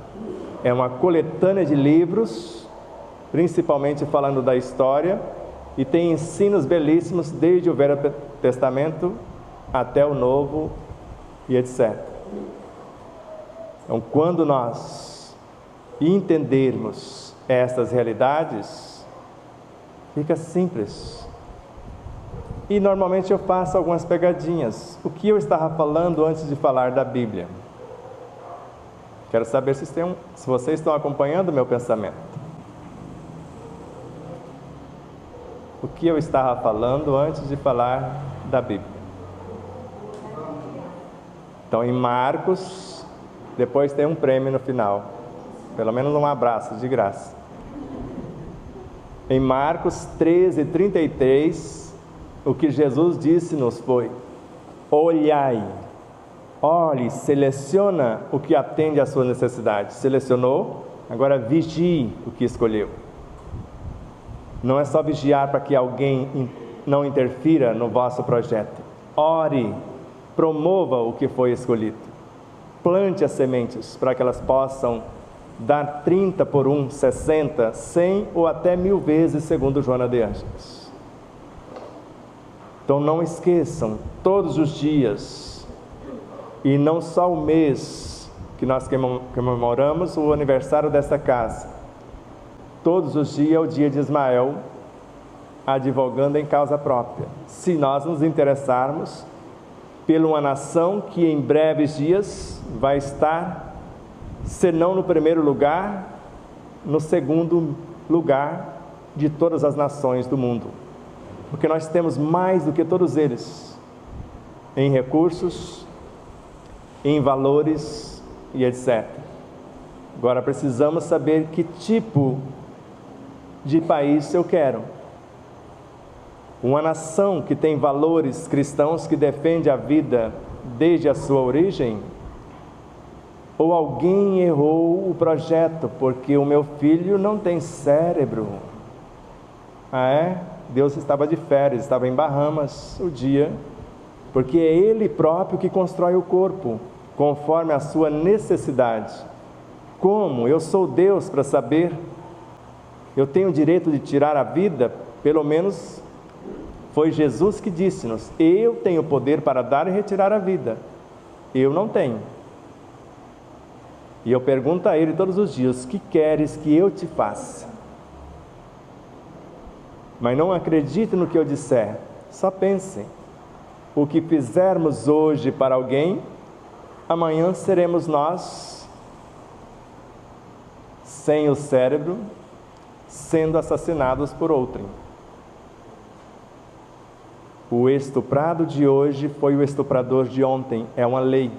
é uma coletânea de livros, principalmente falando da história, e tem ensinos belíssimos desde o Velho Testamento até o Novo e etc. Então, quando nós entendermos estas realidades, fica simples. E normalmente eu faço algumas pegadinhas. O que eu estava falando antes de falar da Bíblia? Quero saber se vocês estão acompanhando o meu pensamento. O que eu estava falando antes de falar da Bíblia? Então, em Marcos, depois tem um prêmio no final. Pelo menos um abraço de graça. Em Marcos 13:33, o que Jesus disse-nos foi: olhai, olhe, seleciona o que atende à sua necessidade. Selecionou, agora vigie o que escolheu. Não é só vigiar para que alguém não interfira no vosso projeto. Ore, promova o que foi escolhido. Plante as sementes para que elas possam dar 30 por 1, 60, 100 ou até 1000 vezes, segundo Joana de Ângeles. Então não esqueçam, todos os dias, e não só o mês que nós comemoramos o aniversário desta casa, todos os dias é o dia de Ismael, advogando em causa própria. Se nós nos interessarmos por uma nação que em breves dias vai estar, se não no primeiro lugar, no segundo lugar de todas as nações do mundo. Porque nós temos mais do que todos eles, em recursos, em valores e etc. Agora precisamos saber que tipo de país eu quero. Uma nação que tem valores cristãos, que defende a vida desde a sua origem, ou alguém errou o projeto, porque o meu filho não tem cérebro. Ah é? Deus estava de férias, estava em Bahamas o dia, porque é Ele próprio que constrói o corpo, conforme a sua necessidade. Como? Eu sou Deus para saber? Eu tenho o direito de tirar a vida? Pelo menos foi Jesus que disse-nos: eu tenho poder para dar e retirar a vida. Eu não tenho. E eu pergunto a Ele todos os dias: o que queres que eu te faça? Mas não acredite no que eu disser, só pense. O que fizermos hoje para alguém, amanhã seremos nós, sem o cérebro, sendo assassinados por outrem. O estuprado de hoje foi o estuprador de ontem, é uma lei.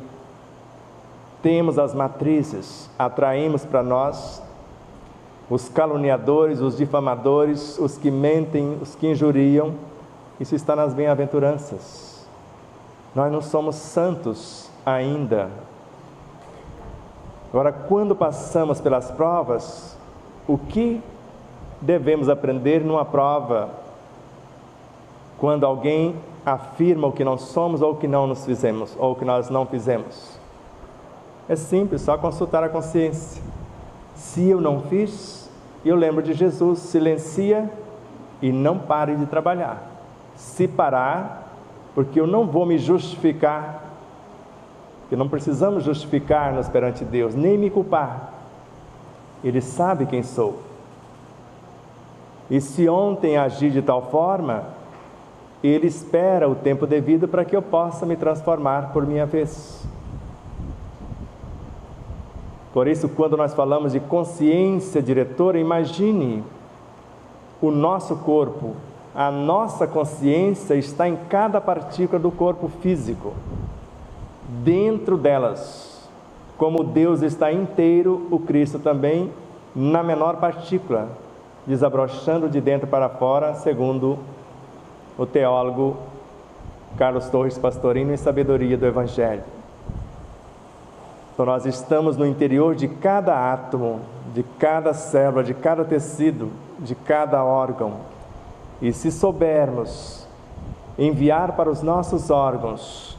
Temos as matrizes, atraímos para nós os caluniadores, os difamadores, os que mentem, os que injuriam. Isso está nas bem-aventuranças. Nós não somos santos ainda. Agora, quando passamos pelas provas, o que devemos aprender numa prova? Quando alguém afirma o que não somos ou o que não nos fizemos, ou o que nós não fizemos. É simples, só consultar a consciência. Se eu não fiz, eu lembro de Jesus: silencia e não pare de trabalhar. Se parar, porque eu não vou me justificar, porque não precisamos justificar-nos perante Deus, nem me culpar. Ele sabe quem sou. E se ontem agi de tal forma, Ele espera o tempo devido para que eu possa me transformar por minha vez. Por isso, quando nós falamos de consciência diretora, imagine o nosso corpo. A nossa consciência está em cada partícula do corpo físico. Dentro delas, como Deus está inteiro, o Cristo também na menor partícula, desabrochando de dentro para fora, segundo o teólogo Carlos Torres Pastorino em Sabedoria do Evangelho. Então nós estamos no interior de cada átomo, de cada célula, de cada tecido, de cada órgão. E se soubermos enviar para os nossos órgãos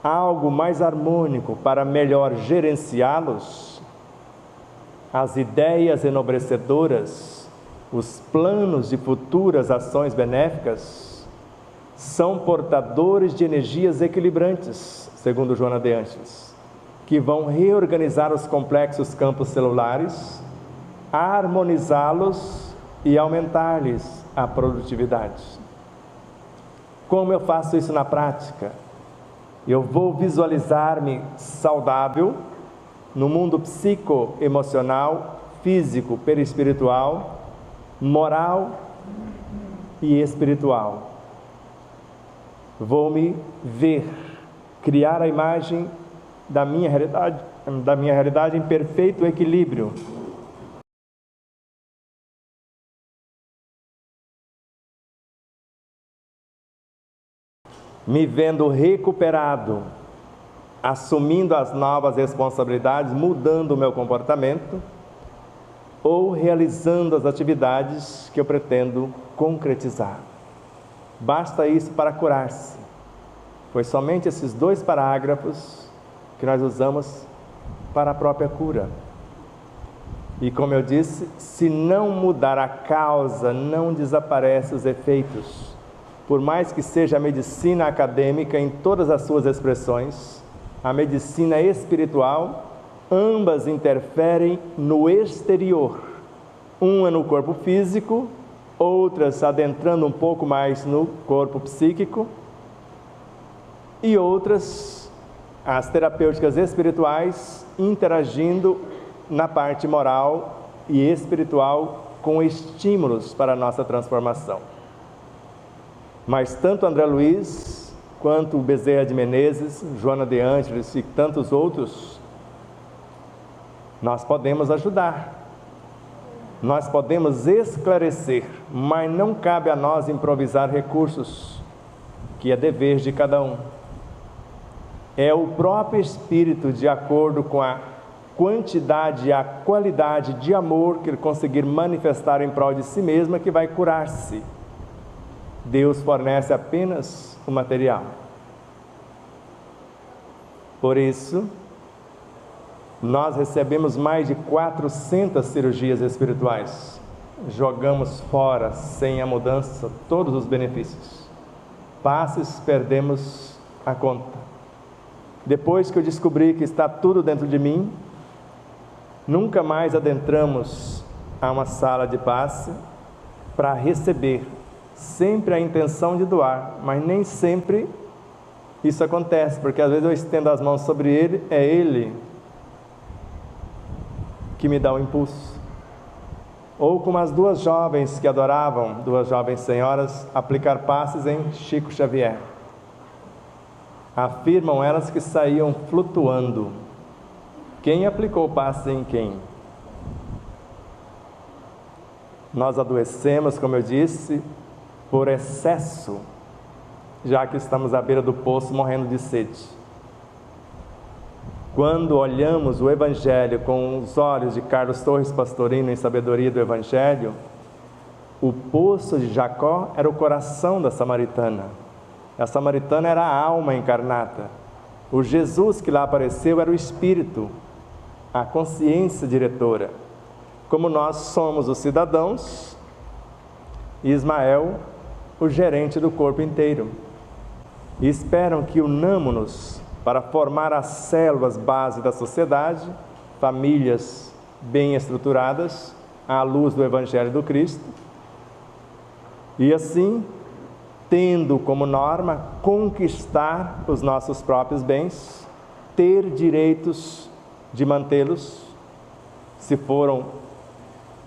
algo mais harmônico para melhor gerenciá-los, as ideias enobrecedoras, os planos de futuras ações benéficas, são portadores de energias equilibrantes, segundo Joana de Ângeles, que vão reorganizar os complexos campos celulares, harmonizá-los e aumentar-lhes a produtividade. Como eu faço isso na prática? Eu vou visualizar-me saudável no mundo psicoemocional, físico, perispiritual, moral e espiritual. Vou me ver, criar a imagem da minha realidade em perfeito equilíbrio. Me vendo recuperado, assumindo as novas responsabilidades, mudando o meu comportamento ou realizando as atividades que eu pretendo concretizar. Basta isso para curar-se. Foi somente esses 2 parágrafos que nós usamos para a própria cura. E como eu disse, se não mudar a causa, não desaparecem os efeitos. Por mais que seja a medicina acadêmica em todas as suas expressões, a medicina espiritual, ambas interferem no exterior. Uma no corpo físico, outras adentrando um pouco mais no corpo psíquico, e outras, as terapêuticas espirituais, interagindo na parte moral e espiritual com estímulos para a nossa transformação. Mas tanto André Luiz, quanto Bezerra de Menezes, Joana de Ângeles e tantos outros, nós podemos ajudar, nós podemos esclarecer, mas não cabe a nós improvisar recursos, que é dever de cada um. É o próprio Espírito, de acordo com a quantidade e a qualidade de amor que ele conseguir manifestar em prol de si mesma, que vai curar-se. Deus fornece apenas o material. Por isso, nós recebemos mais de 400 cirurgias espirituais. Jogamos fora, sem a mudança, todos os benefícios. Passes, perdemos a conta. Depois que eu descobri que está tudo dentro de mim, nunca mais adentramos a uma sala de passe para receber. Sempre a intenção de doar, mas nem sempre isso acontece, porque às vezes eu estendo as mãos sobre ele, é ele que me dá o impulso. Ou como as 2 jovens que adoravam, 2 jovens senhoras, aplicar passes em Chico Xavier. Afirmam elas que saíam flutuando. Quem aplicou passe em quem? Nós adoecemos, como eu disse, por excesso, já que estamos à beira do poço morrendo de sede. Quando olhamos o Evangelho com os olhos de Carlos Torres Pastorino em Sabedoria do Evangelho, o poço de Jacó era o coração da samaritana. A samaritana era a alma encarnada. O Jesus que lá apareceu era o Espírito, a consciência diretora. Como nós somos os cidadãos, Ismael, o gerente do corpo inteiro. E esperam que unamos-nos para formar as células base da sociedade, famílias bem estruturadas, à luz do Evangelho do Cristo. E assim, tendo como norma conquistar os nossos próprios bens, ter direitos de mantê-los, se foram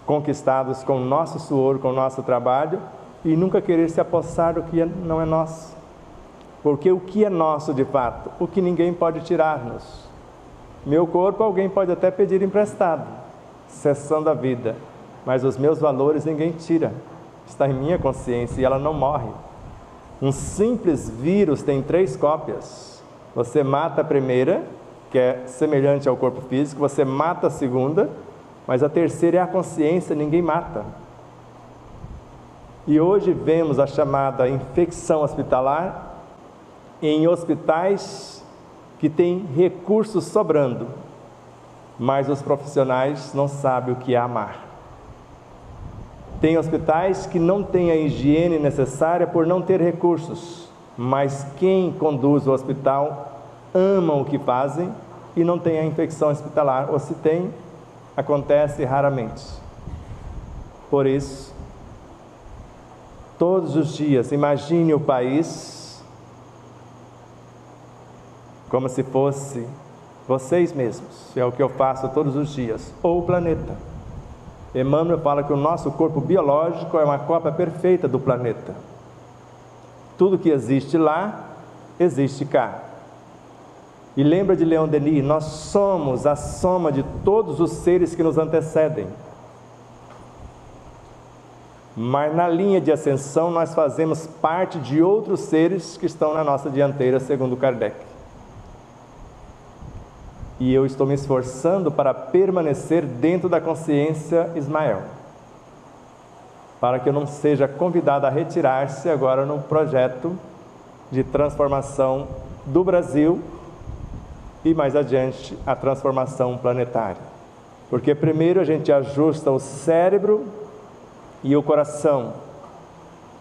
conquistados com o nosso suor, com o nosso trabalho, e nunca querer se apossar do que não é nosso. Porque o que é nosso de fato? O que ninguém pode tirar-nos. Meu corpo alguém pode até pedir emprestado, cessando a vida, mas os meus valores ninguém tira. Está em minha consciência e ela não morre. Um simples vírus tem 3 cópias. Você mata a primeira, que é semelhante ao corpo físico, você mata a segunda, mas a terceira é a consciência, ninguém mata. E hoje vemos a chamada infecção hospitalar em hospitais que têm recursos sobrando, mas os profissionais não sabem o que é amar. Tem hospitais que não têm a higiene necessária por não ter recursos, mas quem conduz o hospital ama o que fazem e não tem a infecção hospitalar, ou se tem, acontece raramente. Por isso, todos os dias, imagine o país como se fosse vocês mesmos, é o que eu faço todos os dias, ou o planeta. Emmanuel fala que o nosso corpo biológico é uma cópia perfeita do planeta. Tudo que existe lá, existe cá. E lembra de Leon Denis, nós somos a soma de todos os seres que nos antecedem. Mas na linha de ascensão nós fazemos parte de outros seres que estão na nossa dianteira, segundo Kardec. E eu estou me esforçando para permanecer dentro da consciência Ismael, para que eu não seja convidado a retirar-se agora no projeto de transformação do Brasil e mais adiante a transformação planetária. Porque primeiro a gente ajusta o cérebro e o coração,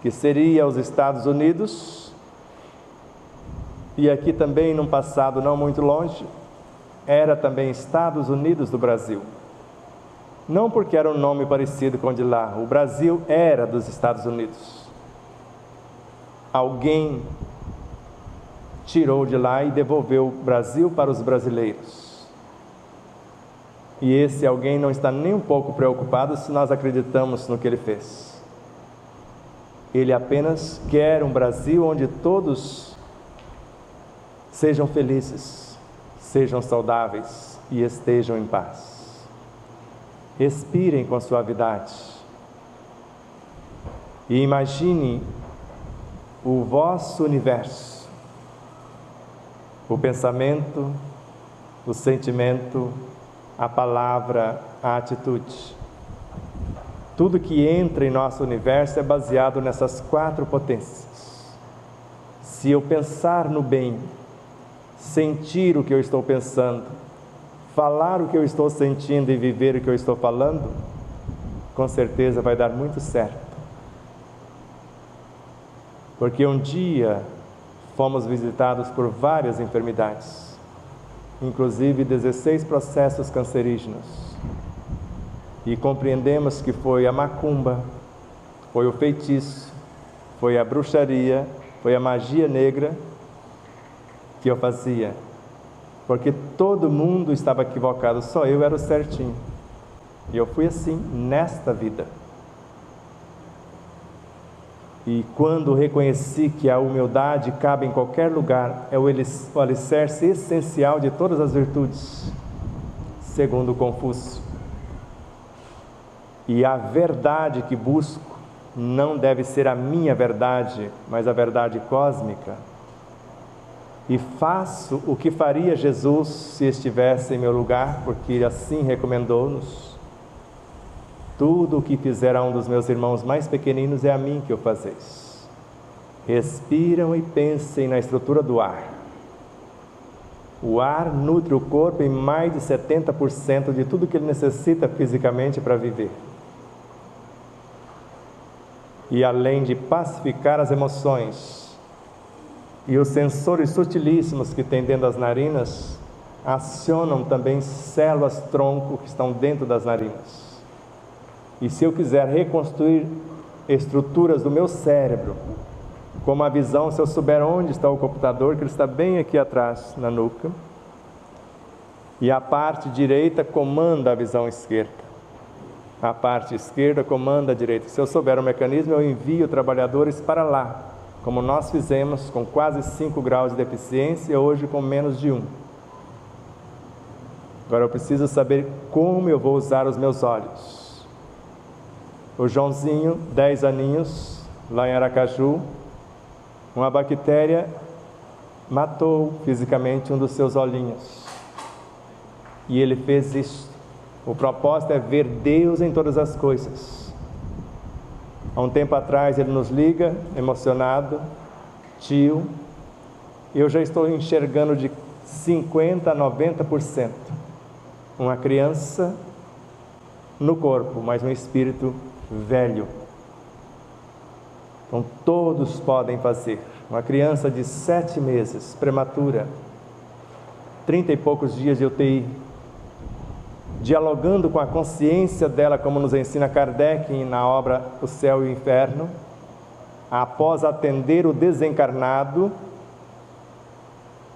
que seria os Estados Unidos, e aqui também num passado não muito longe, era também Estados Unidos do Brasil. Não porque era um nome parecido com o de lá, o Brasil era dos Estados Unidos. Alguém tirou de lá e devolveu o Brasil para os brasileiros. E esse alguém não está nem um pouco preocupado se nós acreditamos no que ele fez. Ele apenas quer um Brasil onde todos sejam felizes, sejam saudáveis e estejam em paz. Respirem com suavidade e imaginem o vosso universo, o pensamento, o sentimento, a palavra, a atitude. Tudo que entra em nosso universo é baseado nessas 4 potências. Se eu pensar no bem, sentir o que eu estou pensando, falar o que eu estou sentindo e viver o que eu estou falando, com certeza vai dar muito certo. Porque um dia fomos visitados por várias enfermidades, inclusive 16 processos cancerígenos, e compreendemos que foi a macumba, foi o feitiço, foi a bruxaria, foi a magia negra que eu fazia, porque todo mundo estava equivocado, só eu era o certinho. E eu fui assim nesta vida. E quando reconheci que a humildade cabe em qualquer lugar, é o alicerce essencial de todas as virtudes, segundo Confúcio. E a verdade que busco não deve ser a minha verdade, mas a verdade cósmica. E faço o que faria Jesus se estivesse em meu lugar, porque assim recomendou-nos. Tudo o que fizer a um dos meus irmãos mais pequeninos é a mim que o fazeis. Respiram e pensem na estrutura do ar. O ar nutre o corpo em mais de 70% de tudo que ele necessita fisicamente para viver. E além de pacificar as emoções e os sensores sutilíssimos que tem dentro das narinas, acionam também células-tronco que estão dentro das narinas. E se eu quiser reconstruir estruturas do meu cérebro, como a visão, se eu souber onde está o computador, que ele está bem aqui atrás, na nuca, e a parte direita comanda a visão esquerda. A parte esquerda comanda a direita. Se eu souber o mecanismo, eu envio trabalhadores para lá, como nós fizemos com quase 5 graus de deficiência, hoje com menos de 1. Agora eu preciso saber como eu vou usar os meus olhos. O Joãozinho, 10 aninhos, lá em Aracaju, uma bactéria matou fisicamente um dos seus olhinhos. E ele fez isso. O propósito é ver Deus em todas as coisas. Há um tempo atrás ele nos liga, emocionado: tio, eu já estou enxergando de 50% a 90%. Uma criança no corpo, mas um espírito velho. Então todos podem fazer. Uma criança de 7 meses, prematura, 30 e poucos dias de UTI, dialogando com a consciência dela, como nos ensina Kardec na obra O Céu e o Inferno, após atender o desencarnado,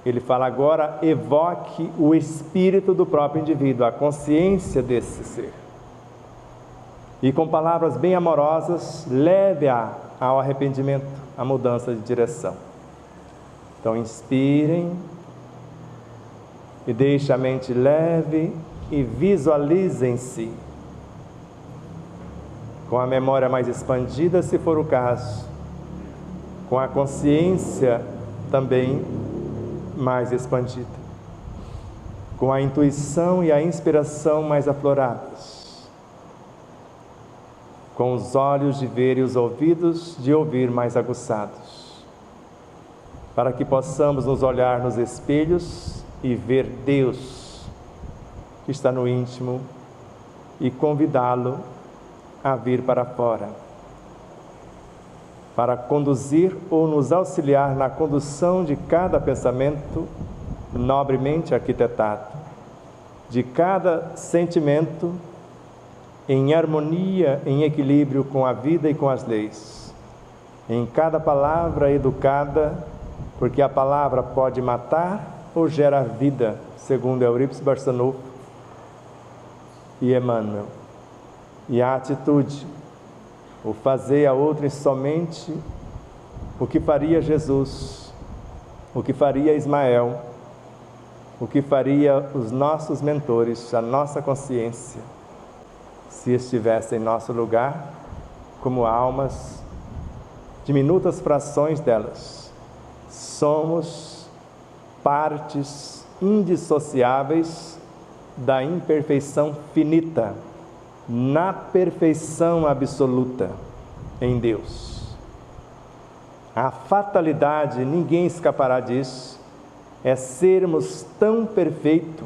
ele fala: agora evoque o espírito do próprio indivíduo, a consciência desse ser. E com palavras bem amorosas, leve-a ao arrependimento, à mudança de direção. Então inspirem e deixem a mente leve e visualizem-se com a memória mais expandida, se for o caso, com a consciência também mais expandida, com a intuição e a inspiração mais afloradas, com os olhos de ver e os ouvidos de ouvir mais aguçados, para que possamos nos olhar nos espelhos e ver Deus que está no íntimo e convidá-lo a vir para fora, para conduzir ou nos auxiliar na condução de cada pensamento nobremente arquitetado, de cada sentimento em harmonia, em equilíbrio com a vida e com as leis, em cada palavra educada, porque a palavra pode matar ou gerar vida, segundo Eurípides Barçanufo e Emmanuel. E a atitude, o fazer a outrem somente o que faria Jesus, o que faria Ismael, o que faria os nossos mentores, a nossa consciência, se estivesse em nosso lugar, como almas, diminutas frações delas. Somos partes indissociáveis da imperfeição finita, na perfeição absoluta em Deus. A fatalidade, ninguém escapará disso, é sermos tão perfeitos,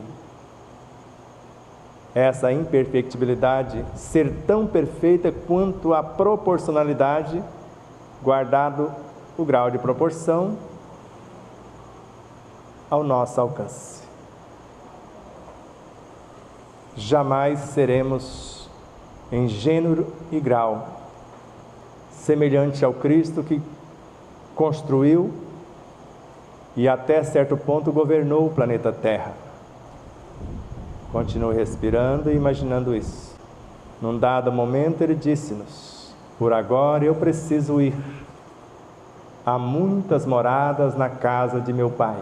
essa imperfectibilidade ser tão perfeita quanto a proporcionalidade, guardado o grau de proporção ao nosso alcance. Jamais seremos em gênero e grau semelhante ao Cristo que construiu e até certo ponto governou o planeta Terra. Continue respirando e imaginando isso. Num dado momento ele disse-nos: por agora eu preciso ir. Há muitas moradas na casa de meu Pai.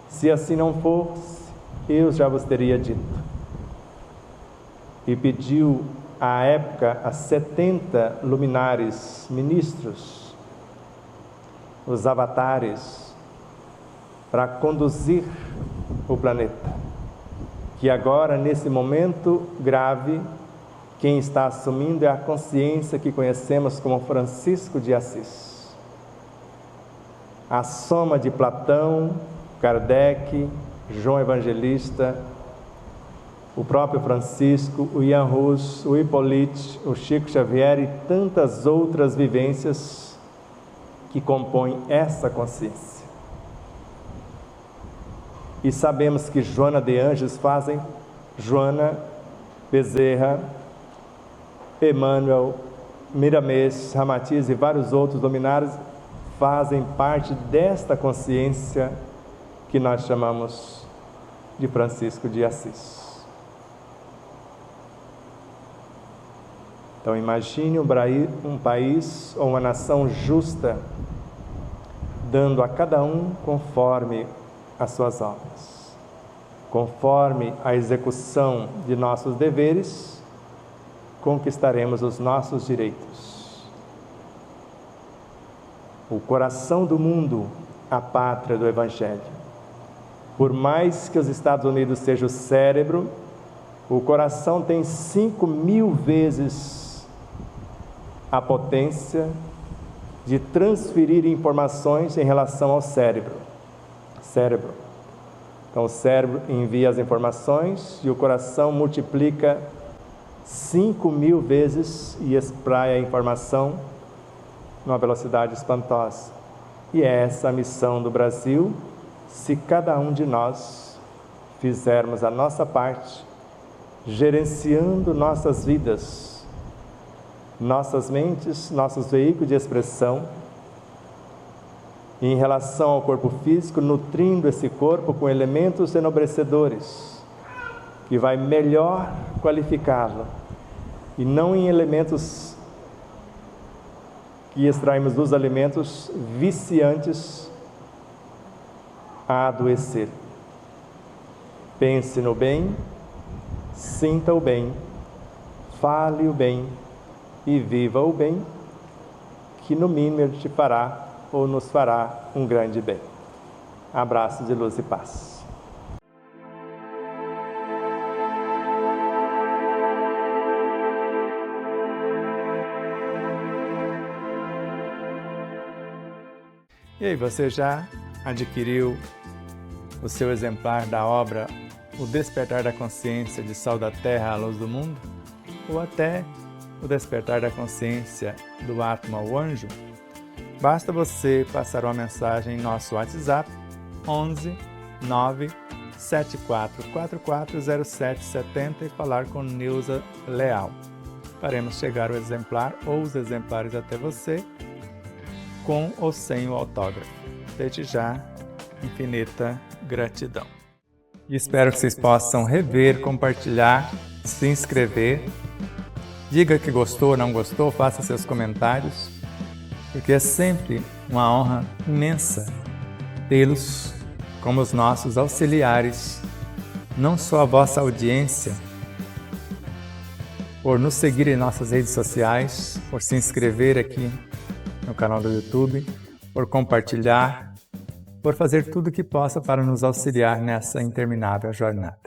Se assim não fosse, eu já vos teria dito. E pediu à época, a 70 luminares ministros, os avatares, para conduzir o planeta. Que agora, nesse momento grave, quem está assumindo é a consciência que conhecemos como Francisco de Assis. A soma de Platão, Kardec, João Evangelista, o próprio Francisco, o Jan Hus, o Hippolyte, o Chico Xavier e tantas outras vivências que compõem essa consciência. E sabemos que Joana de Ângeles fazem, Joana Bezerra, Emmanuel, Miramês, Ramatiz e vários outros luminares fazem parte desta consciência que nós chamamos de Francisco de Assis. Então imagine um país ou uma nação justa, dando a cada um conforme as suas obras, conforme a execução de nossos deveres, conquistaremos os nossos direitos. O coração do mundo, a pátria do Evangelho. Por mais que os Estados Unidos seja o cérebro, o coração tem 5.000 vezes a potência de transferir informações em relação ao cérebro. Então o cérebro envia as informações e o coração multiplica 5.000 vezes e espraia a informação numa velocidade espantosa. E é essa a missão do Brasil, se cada um de nós fizermos a nossa parte, gerenciando nossas vidas, nossas mentes, nossos veículos de expressão, e em relação ao corpo físico, nutrindo esse corpo com elementos enobrecedores, que vai melhor qualificá-lo, e não em elementos que extraímos dos alimentos viciantes a adoecer. Pense no bem, sinta o bem, fale o bem e viva o bem, que no mínimo ele te fará ou nos fará um grande bem. Abraços de luz e paz. E aí, você já adquiriu o seu exemplar da obra O Despertar da Consciência de Sal da Terra à Luz do Mundo? Ou até O Despertar da Consciência do Átomo ao Anjo? Basta você passar uma mensagem em nosso WhatsApp 11 9 74440770 e falar com Neuza Leal. Faremos chegar o exemplar ou os exemplares até você, com ou sem o autógrafo. Desde já, infinita gratidão. E espero que vocês possam rever, compartilhar, se inscrever. Diga que gostou ou não gostou, faça seus comentários, porque é sempre uma honra imensa tê-los como os nossos auxiliares, não só a vossa audiência, por nos seguir em nossas redes sociais, por se inscrever aqui no canal do YouTube, por compartilhar, por fazer tudo o que possa para nos auxiliar nessa interminável jornada.